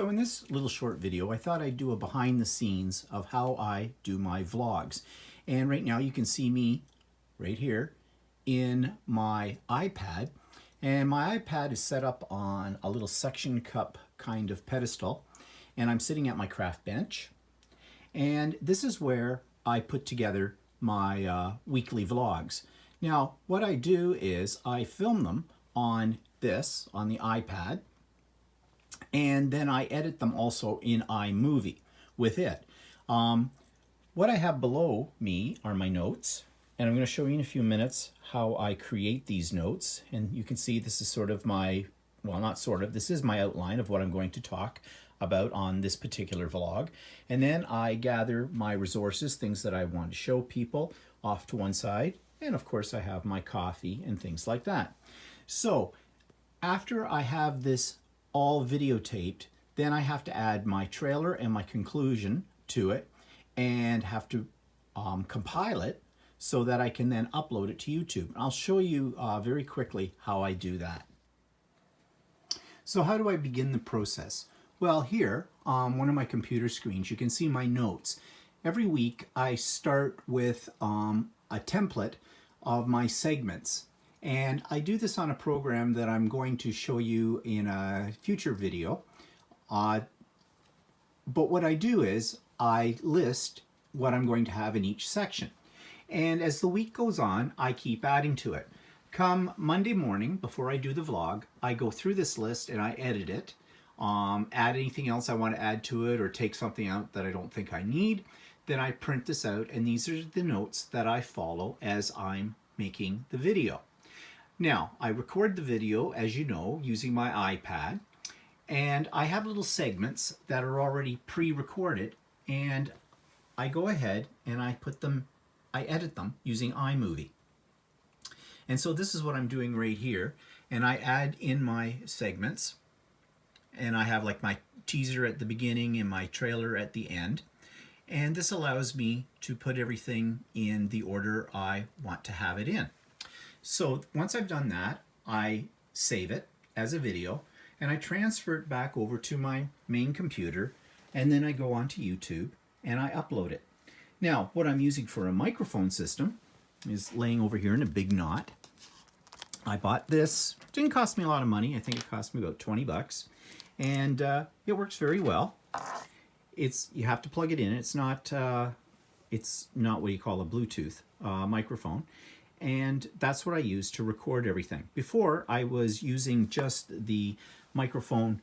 So in this little short video, I thought I'd do a behind the scenes of how I do my vlogs. And right now you can see me right here in my iPad. And my iPad is set up on a little suction cup kind of pedestal. And I'm sitting at my craft bench. And this is where I put together my weekly vlogs. Now, what I do is I film them on the iPad. And then I edit them also in iMovie with it. What I have below me are my notes, and I'm going to show you in a few minutes how I create these notes. And you can see this is sort of my, well, not sort of, this is my outline of what I'm going to talk about on this particular vlog. And then I gather my resources, things that I want to show people, off to one side. And of course I have my coffee and things like that. So after I have this all videotaped, then I have to add my trailer and my conclusion to it and have to compile it so that I can then upload it to YouTube. I'll show you very quickly how I do that. So how do I begin the process? Well, here on one of my computer screens you can see my notes. Every week I start with a template of my segments. And I do this on a program that I'm going to show you in a future video. But what I do is I list what I'm going to have in each section. And as the week goes on, I keep adding to it. Come Monday morning, before I do the vlog, I go through this list and I edit it. Add anything else I want to add to it or take something out that I don't think I need. Then I print this out, and these are the notes that I follow as I'm making the video. Now, I record the video, as you know, using my iPad, and I have little segments that are already pre-recorded, and I go ahead and I edit them using iMovie. And so this is what I'm doing right here, and I add in my segments, and I have like my teaser at the beginning and my trailer at the end, and this allows me to put everything in the order I want to have it in. So once I've done that, I save it as a video and I transfer it back over to my main computer, and then I go onto YouTube and I upload it. Now, what I'm using for a microphone system is laying over here in a big knot. I bought this. It didn't cost me a lot of money. I think it cost me about 20 bucks. And it works very well. You have to plug it in. It's not what you call a Bluetooth microphone. And that's what I use to record everything. Before, I was using just the microphone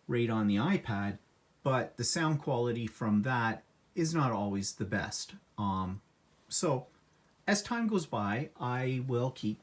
right on the iPad, but the sound quality from that is not always the best. So as time goes by, I will keep,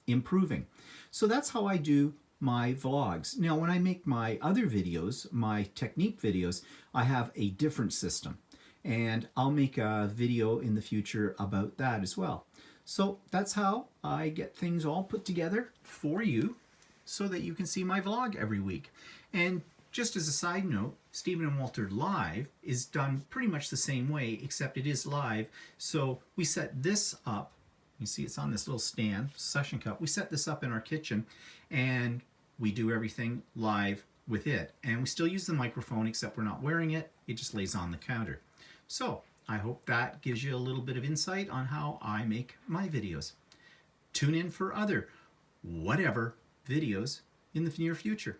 improving. So that's how I do my vlogs. Now, when I make my other videos, my technique videos, I have a different system. And I'll make a video in the future about that as well. So that's how I get things all put together for you so that you can see my vlog every week. And just as a side note, Stephen and Walter Live is done pretty much the same way, except it is live. So we set this up. You see it's on this little stand, suction cup. We set this up in our kitchen and we do everything live with it. And we still use the microphone, except we're not wearing it. It just lays on the counter. So I hope that gives you a little bit of insight on how I make my videos. Tune in for other whatever videos in the near future.